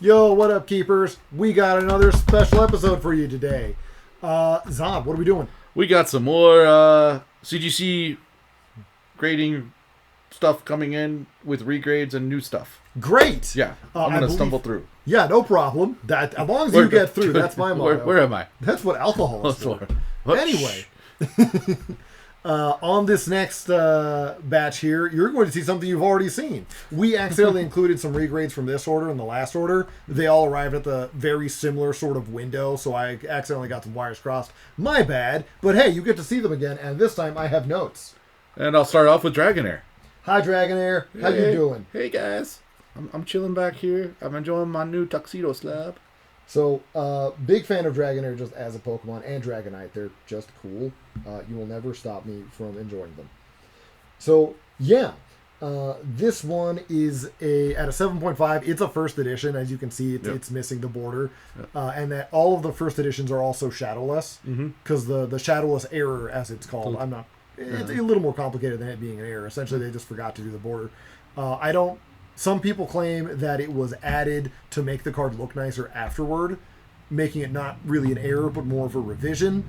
Yo, what up, keepers? We got another special episode for you today. Zod, what are we doing? We got some more CGC grading stuff coming in with regrades and new stuff. Great. Yeah, I'm going to stumble through. Yeah, no problem. That as long as you get through, that's my motto. Where am I? That's what alcohol is for. Anyway, on this next batch here, you're going to see something you've already seen. We accidentally included some regrades from this order and the last order. They all arrived at the very similar sort of window, so I accidentally got some wires crossed. My bad, but hey, you get to see them again, and this time I have notes. And I'll start off with Dragonair. Hi, Dragonair. How you doing? Hey, guys. I'm chilling back here. I'm enjoying my new tuxedo slab. So, big fan of Dragonair just as a Pokemon, and Dragonite. They're just cool. You will never stop me from enjoying them. So, yeah. This one is at a 7.5. It's a first edition. As you can see, it's missing the border. Yep. And that all of the first editions are also shadowless. Because the shadowless error, as it's called, it's a little more complicated than it being an error. Essentially, they just forgot to do the border. Some people claim that it was added to make the card look nicer afterward, making it not really an error, but more of a revision.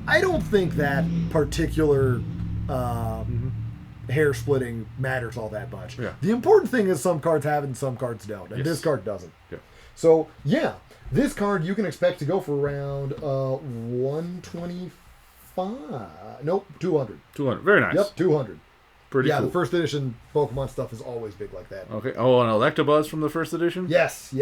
I don't think that particular hair splitting matters all that much. Yeah. The important thing is some cards have it and some cards don't, and this card doesn't. Yeah. So, yeah, this card you can expect to go for around 125. Nope, 200. 200. Very nice. Yep, 200. Pretty cool. The first edition Pokemon stuff is always big like that. Okay. Oh, an Electabuzz from the first edition? Yes.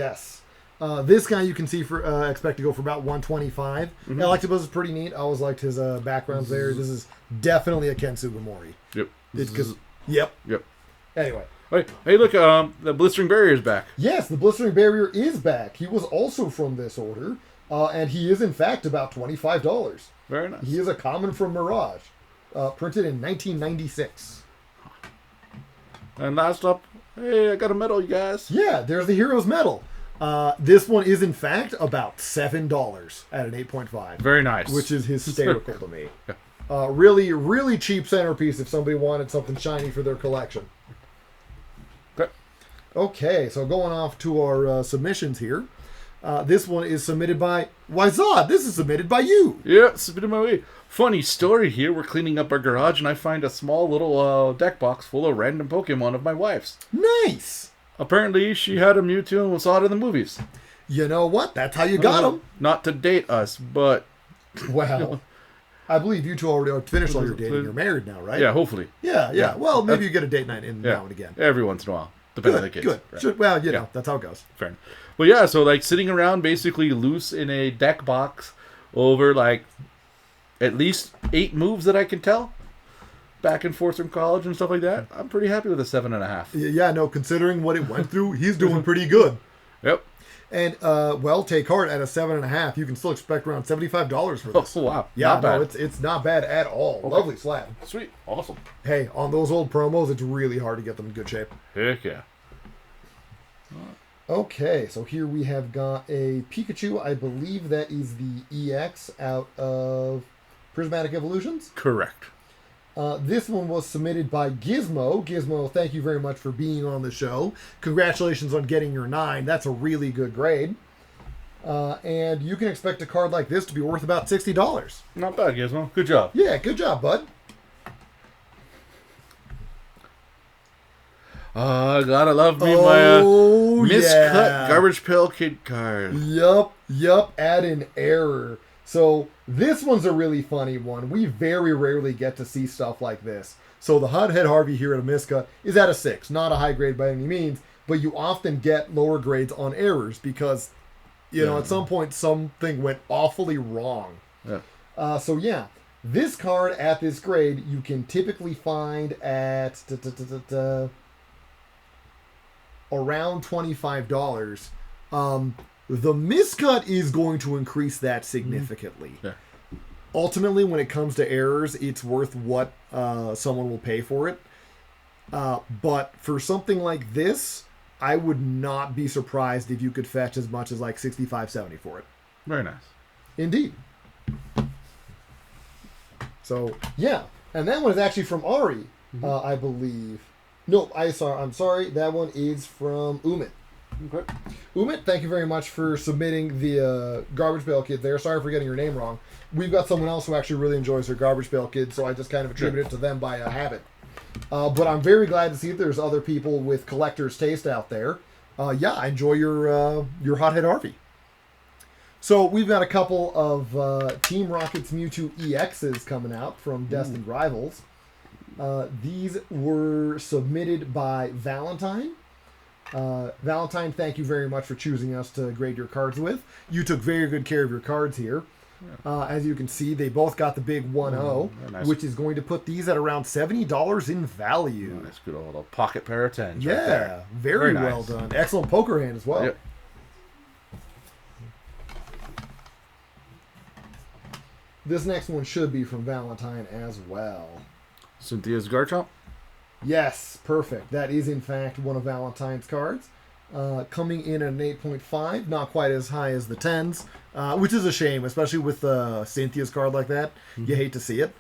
This guy you can see expect to go for about 125. Electabuzz is pretty neat. I always liked his backgrounds there. This is definitely a Ken Sugimori. Yep. Yep. Anyway. Hey, look, the Blistering Barrier is back. Yes, the Blistering Barrier is back. He was also from this order, and he is in fact about $25. Very nice. He is a common from Mirage, printed in 1996. And last up, hey, I got a medal, you guys. Yeah, there's the Hero's Medal. This one is, in fact, about $7 at an 8.5. Very nice. Which is hysterical to me. Yeah. Really, really cheap centerpiece if somebody wanted something shiny for their collection. Okay, so going off to our submissions here. This one is submitted by... Why, Zod, this is submitted by you. Yeah, submitted my way. Funny story here. We're cleaning up our garage, and I find a small little deck box full of random Pokemon of my wife's. Nice. Apparently, she had a Mewtwo and saw it in the movies. You know what? That's how you got them. Not to date us, but... Well, I believe you two already finished all your dating. You're married now, right? Yeah, hopefully. Yeah. Well, maybe you get a date night now and again. Every once in a while. Depending on the kids. Good. Right. Well, you know, that's how it goes. Fair enough. But yeah, so like sitting around basically loose in a deck box over like at least 8 moves that I can tell back and forth from college and stuff like that. I'm pretty happy with a 7.5. Yeah, no, considering what it went through, he's doing pretty good. Yep. And take heart at a 7.5. You can still expect around $75 for this. Oh wow! Yeah, not bad. It's not bad at all. Okay. Lovely slab. Sweet, awesome. Hey, on those old promos, it's really hard to get them in good shape. Heck yeah. Okay, so here we have got a Pikachu. I believe that is the EX out of Prismatic Evolutions. Correct. This one was submitted by Gizmo. Gizmo, thank you very much for being on the show. Congratulations on getting your 9. That's a really good grade. And you can expect a card like this to be worth about $60. Not bad, Gizmo. Good job. Yeah, good job, bud. Gotta love me my miscut Garbage Pail Kid card. Yup, add an error. So this one's a really funny one. We very rarely get to see stuff like this. So the Hothead Harvey here at Amiska is at a 6. Not a high grade by any means, but you often get lower grades on errors because, you know, at some point something went awfully wrong. Yeah. This card at this grade you can typically find at around $25. The miscut is going to increase that significantly. Yeah. Ultimately, when it comes to errors, it's worth what someone will pay for it. But for something like this, I would not be surprised if you could fetch as much as like $65, $70 for it. Very nice. Indeed. So, yeah. And that one is actually from Ari, I believe. No, I'm sorry. That one is from Umit. Okay. Umit, thank you very much for submitting the Garbage Pail Kid there. Sorry for getting your name wrong. We've got someone else who actually really enjoys their Garbage Pail Kid, so I just kind of attribute it to them by habit. But I'm very glad to see that there's other people with collector's taste out there. Yeah, I enjoy your Hothead Harvey. So we've got a couple of Team Rocket's Mewtwo EXs coming out from Destined Rivals. These were submitted by Valentine. Valentine, thank you very much for choosing us to grade your cards with. You took very good care of your cards here. As you can see, they both got the big 1-0, nice. which is going to put these at around $70 in value. Nice, good old pocket pair of tens. Yeah, right there. very nice. well done. Excellent poker hand as well. Yep. This next one should be from Valentine as well. Cynthia's Garchomp. Yes, perfect. That is, in fact, one of Valentine's cards. Coming in at an 8.5, not quite as high as the 10s, which is a shame, especially with Cynthia's card like that. Mm-hmm. You hate to see it.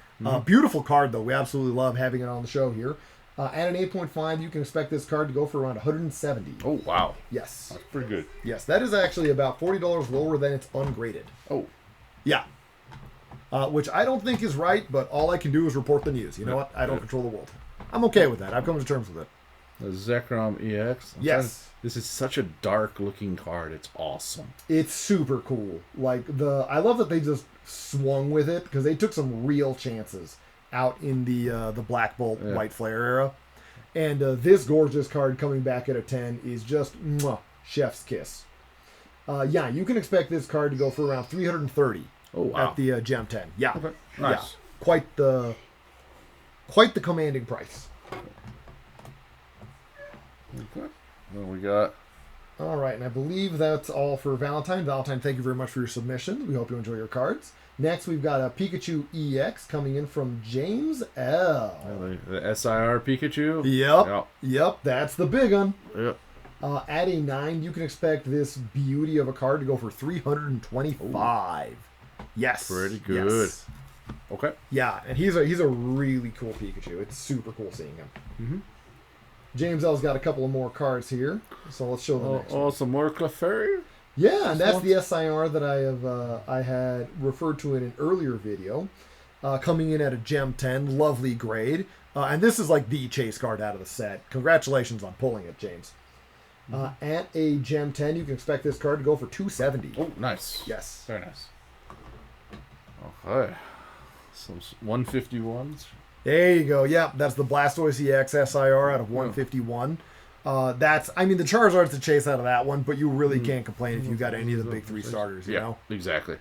Beautiful card, though. We absolutely love having it on the show here. At an 8.5, you can expect this card to go for around $170. Oh, wow. Yes. That's pretty good. Yes, that is actually about $40 lower than its ungraded. Oh. Yeah. Which I don't think is right, but all I can do is report the news. You know what? I don't control the world. I'm okay with that. I've come to terms with it. The Zekrom EX. Yes. This is such a dark looking card. It's awesome. It's super cool. I love that they just swung with it because they took some real chances out in the Black Bolt White Flare era. And this gorgeous card coming back at a 10 is just chef's kiss. Yeah, you can expect this card to go for around $330. Oh, wow. At the Gem 10. Yeah. Okay. Nice. Yeah. Quite the commanding price. Okay. Then we got... All right, and I believe that's all for Valentine. Valentine, thank you very much for your submission. We hope you enjoy your cards. Next, we've got a Pikachu EX coming in from James L. The SIR Pikachu? Yep, that's the big one. Yep. At a 9, you can expect this beauty of a card to go for $325. Ooh. Yes. Pretty good. Yes. Okay. Yeah, and he's a really cool Pikachu. It's super cool seeing him. Mm-hmm. James L's got a couple of more cards here, so let's show the next one. Some more Clefairy? Yeah, and that's the SIR that I had referred to in an earlier video. Coming in at a Gem 10, lovely grade. And this is like the chase card out of the set. Congratulations on pulling it, James. At a Gem 10, you can expect this card to go for $270. Oh, nice. Yes. Very nice. Okay. Some 151s. There you go. Yeah, that's the Blastoise EX SIR out of 151. The Charizard's the chase out of that one, but you really can't complain if you got any of the big three starters, you know? Exactly.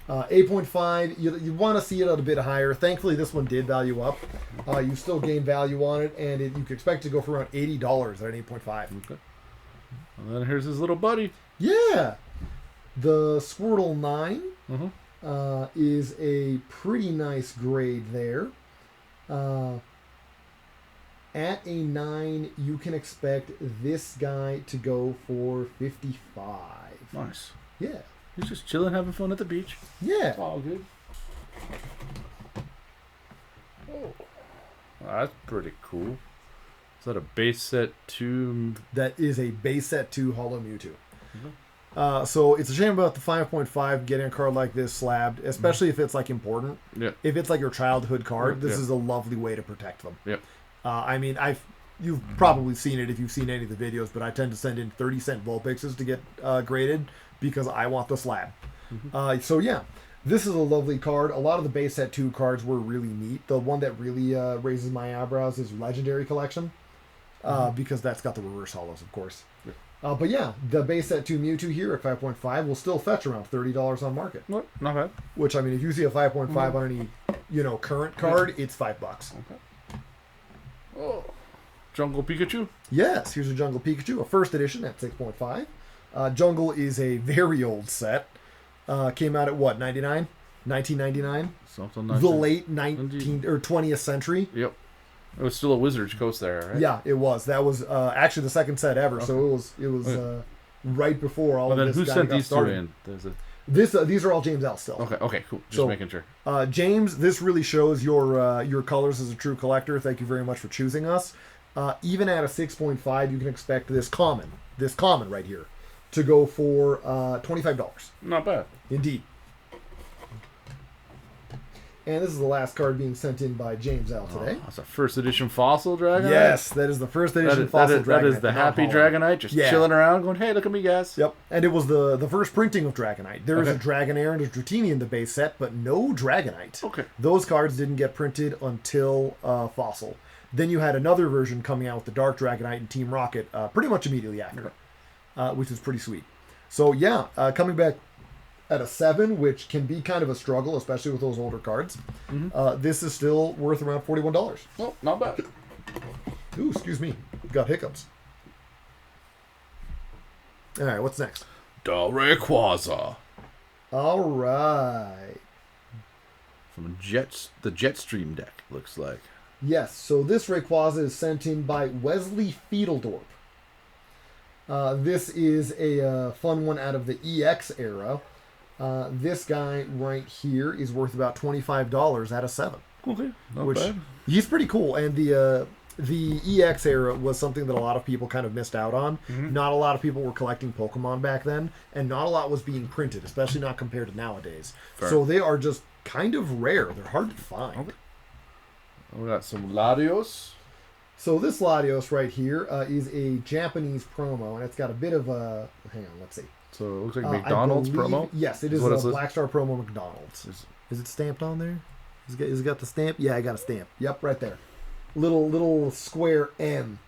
8.5, you want to see it at a bit higher. Thankfully, this one did value up. You still gain value on it, and you can expect it to go for around $80 at an 8.5. Okay. And then here's his little buddy. Yeah. The Squirtle 9 is a pretty nice grade there. At a 9, you can expect this guy to go for $55. Nice. Yeah. He's just chilling, having fun at the beach. Yeah. It's all good. Oh. That's pretty cool. Is that a base set 2? That is a base set 2 Holo Mewtwo. So it's a shame about the 5.5 getting a card like this slabbed, especially if it's like important. Yeah. If it's like your childhood card, this is a lovely way to protect them. Yep. You've probably seen it if you've seen any of the videos, but I tend to send in 30-cent Vulpixes to get graded because I want the slab. So yeah, this is a lovely card. A lot of the base set 2 cards were really neat. The one that really raises my eyebrows is Legendary Collection because that's got the reverse holos, of course. Yeah. But yeah, the base set 2 Mewtwo here at 5.5 will still fetch around $30 on market. What? Not bad. Which, if you see a 5.5 on any, current card, it's $5. Okay. Oh. Jungle Pikachu? Yes, here's a Jungle Pikachu, a first edition at 6.5. Jungle is a very old set. Came out at what, 99? 1999? Something like the late 19th or 20th century. Yep. It was still a Wizard's Coast there, right? Yeah, it was. That was actually the second set ever, so it was right before all of this. Who sent these two in? These are all James L. still. Okay, cool. Just making sure. James, this really shows your colors as a true collector. Thank you very much for choosing us. Even at a 6.5, you can expect this common this common right here, to go for $25. Not bad. Indeed. And this is the last card being sent in by James L. today. That's a first edition fossil Dragonite? Yes, that is the first edition fossil Dragonite. That is the happy Dragonite, just chilling around going, hey, look at me, guys. Yep, and it was the first printing of Dragonite. There is a Dragonair and a Dratini in the base set, but no Dragonite. Okay. Those cards didn't get printed until fossil. Then you had another version coming out with the Dark Dragonite and Team Rocket pretty much immediately after, which is pretty sweet. So yeah, coming back at a 7, which can be kind of a struggle, especially with those older cards. This is still worth around $41. Oh, not bad. Ooh, excuse me. Got hiccups. All right, what's next? Del Rayquaza. All right. From the Jetstream deck, looks like. Yes, so this Rayquaza is sent in by Wesley Fiedeldorp. This is a fun one out of the EX era. This guy right here is worth about $25 out of 7. Okay, not bad. He's pretty cool, and the EX era was something that a lot of people kind of missed out on. Not a lot of people were collecting Pokemon back then, and not a lot was being printed, especially not compared to nowadays. Fair. So they are just kind of rare. They're hard to find. Okay. We got some Latios. So this Latios right here is a Japanese promo, and it's got a bit of a... Hang on, let's see. So it looks like McDonald's promo? Yes, it is a Black Star promo McDonald's. Is it stamped on there? Is it got the stamp? Yeah, I got a stamp. Yep, right there. Little square M,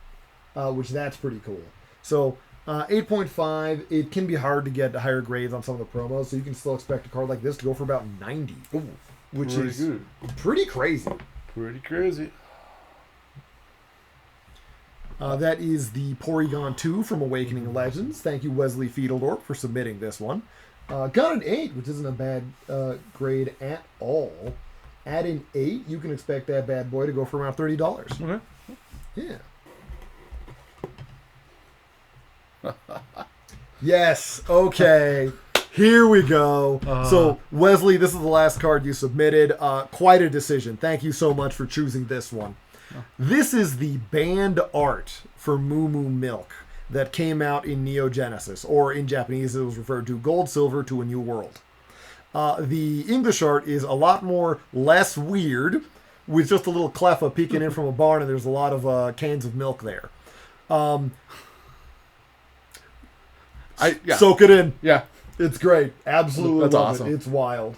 which that's pretty cool. So 8.5, it can be hard to get higher grades on some of the promos, so you can still expect a card like this to go for about 90, which is good. Pretty crazy. Pretty crazy. That is the Porygon 2 from Awakening Legends. Thank you, Wesley Fiedeldorp, for submitting this one. Got an 8, which isn't a bad grade at all. At an 8, you can expect that bad boy to go for around $30. Okay. Yeah. Yes. Okay. Here we go. So, Wesley, this is the last card you submitted. Quite a decision. Thank you so much for choosing this one. This is the banned art for Moo Moo Milk that came out in Neo Genesis, or in Japanese it was referred to Gold Silver to a New World. The English art is a lot less weird, with just a little cleffa peeking in from a barn, and there's a lot of cans of milk there. Soak it in. Yeah. It's great. Absolutely That's love awesome. it. It's wild.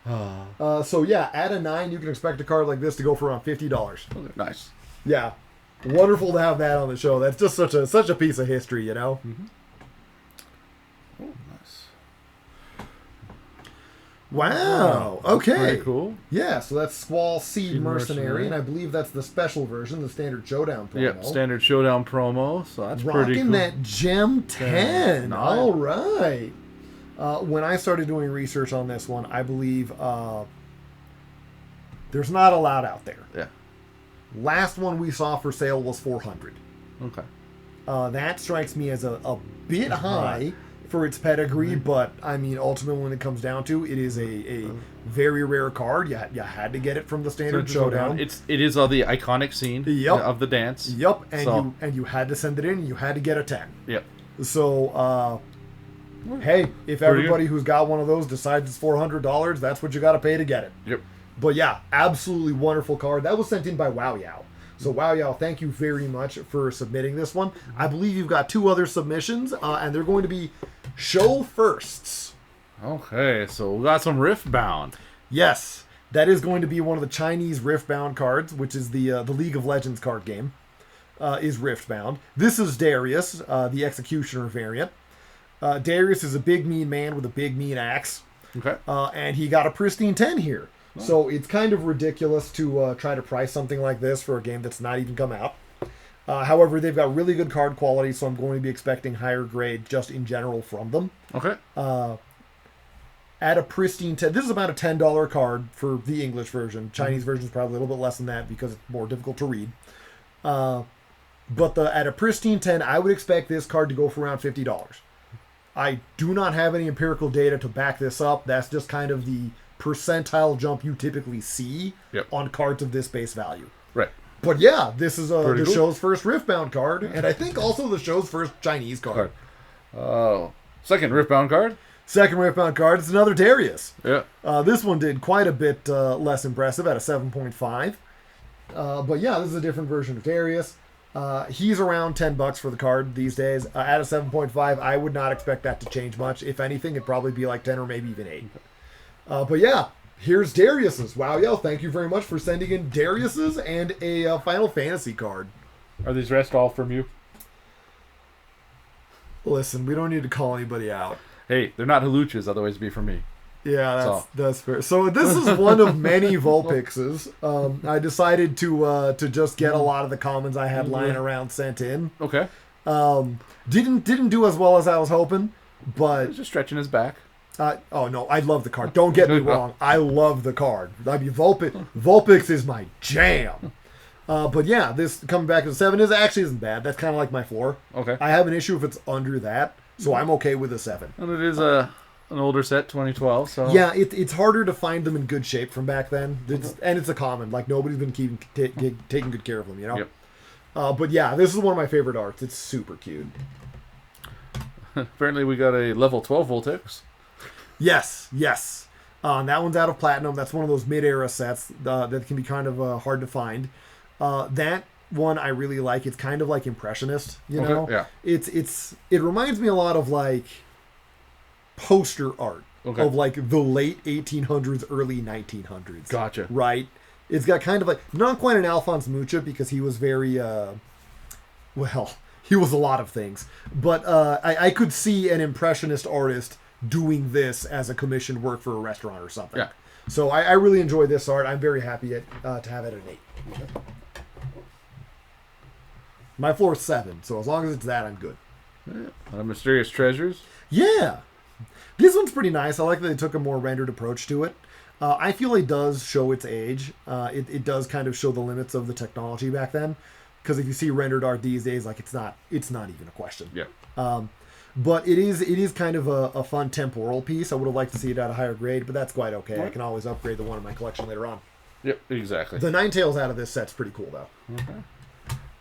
So yeah, at a 9, you can expect a card like this to go for around $50. Okay, nice. Yeah, wonderful to have that on the show. That's just such a piece of history, you know. Oh, nice. Wow. Okay. Very cool. Yeah. So that's Squall Seed Mercenary, and I believe that's the special version, the standard Showdown promo. Yep, standard Showdown promo. So that's pretty cool. Rocking that Gem 10. Nice. All right. When I started doing research on this one, I believe there's not a lot out there. Yeah. Last one we saw for sale was $400. Okay. That strikes me as a bit high for its pedigree, but I mean, ultimately, when it comes down to it, is a very rare card. You had to get it from the standard Showdown. It is of the iconic scene of the dance. Yep, and you had to send it in. You had to get a 10. Yep. So. Hey, if everybody who's got one of those decides it's $400, that's what you got to pay to get it. Yep. But yeah, absolutely wonderful card. That was sent in by Wow Yow. So Wow Yow, thank you very much for submitting this one. I believe you've got 2 other submissions, and they're going to be show firsts. Okay, so we got some Riftbound. Yes, that is going to be one of the Chinese Riftbound cards, which is the League of Legends card game, is Riftbound. This is Darius, the Executioner variant. Darius is a big mean man with a big mean axe. Okay. And he got a pristine 10 here. Oh. So it's kind of ridiculous to try to price something like this for a game that's not even come out. However, they've got really good card quality, so I'm going to be expecting higher grade just in general from them. Okay. At a pristine 10, this is about a $10 card for the English version. Chinese version is probably a little bit less than that because it's more difficult to read. But at a pristine 10, I would expect this card to go for around $50. I do not have any empirical data to back this up. That's just kind of the percentile jump you typically see on cards of this base value. Right. But yeah, this is Pretty the cool. show's first Riftbound card, and I think also the show's first Chinese card. Oh, second Riftbound card. Second Riftbound card, it's another Darius. Yeah. This one did quite a bit less impressive at a 7.5. But yeah, this is a different version of Darius. He's around $10 for the card these days. At a 7.5, I would not expect that to change much. If anything, it'd probably be like 10 or maybe even 8. But yeah, here's Darius's. Wow, yo, thank you very much for sending in Darius's and a Final Fantasy card. Are these rest all from you? Listen, we don't need to call anybody out. Hey, they're not haluchas, otherwise it'd be from me. Yeah, that's fair. So this is one of many Vulpixes. I decided to just get a lot of the commons I had lying around sent in. Okay. Didn't do as well as I was hoping, but He's just stretching his back. oh no, I love the card. Don't get me wrong, I love the card. I mean, Vulpix is my jam. But yeah, this coming back to the 7 isn't bad. That's kind of like my floor. Okay. I have an issue if it's under that, so I'm okay with a 7. And it is an older set, 2012. So Yeah, it's harder to find them in good shape from back then, and it's a common. Like nobody's been taking good care of them, you know. Yep. But yeah, this is one of my favorite arts. It's super cute. Apparently, we got a level 12 Voltix. Yes. That one's out of platinum. That's one of those mid-era sets that can be kind of hard to find. That one I really like. It's kind of like impressionist, you know. Yeah. It reminds me a lot of like poster art of like the late 1800s, early 1900s. Gotcha. Right. It's got kind of like not quite an Alphonse Mucha because he was very well, he was a lot of things, but I could see an impressionist artist doing this as a commissioned work for a restaurant or something. Yeah. So I really enjoy this art. I'm very happy to have it at an 8. My floor is 7, so as long as it's that, I'm good. Yeah. Mysterious Treasures. Yeah. This one's pretty nice. I like that they took a more rendered approach to it. I feel it does show its age. It does kind of show the limits of the technology back then. Because if you see rendered art these days, like it's not even a question. Yeah. But it is kind of a fun temporal piece. I would have liked to see it at a higher grade, but that's quite okay. I can always upgrade the one in my collection later on. Yep, exactly. The Ninetales out of this set's pretty cool, though. Okay.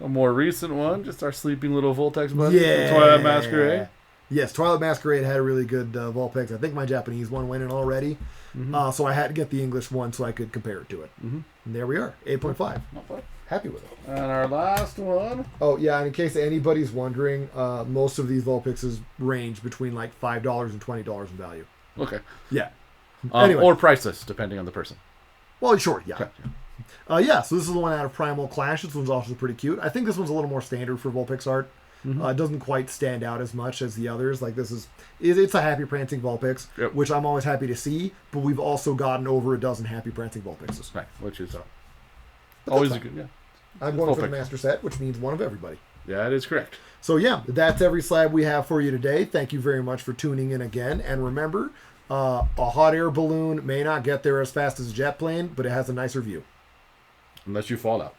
A more recent one, just our sleeping little Voltex buddy. Yeah. Twilight Masquerade. Yes, Twilight Masquerade had a really good Vulpix. I think my Japanese one went in already. Mm-hmm. So I had to get the English one so I could compare it to it. Mm-hmm. And there we are, 8.5. Not bad. Happy with it. And our last one. Oh, yeah, and in case anybody's wondering, most of these Vulpixes range between like $5 and $20 in value. Okay. Yeah. Anyway. Or priceless, depending on the person. Well, sure, yeah. Okay. Yeah, so this is the one out of Primal Clash. This one's also pretty cute. I think this one's a little more standard for Vulpix art. Mm-hmm. It doesn't quite stand out as much as the others. Like this it's a happy prancing Vulpix, yep. which I'm always happy to see. But we've also gotten over a dozen happy prancing Vulpixes. Right, which is always a good. Yeah, I'm going for the master set, which means one of everybody. Yeah, that is correct. So yeah, that's every slab we have for you today. Thank you very much for tuning in again. And remember, a hot air balloon may not get there as fast as a jet plane, but it has a nicer view. Unless you fall out.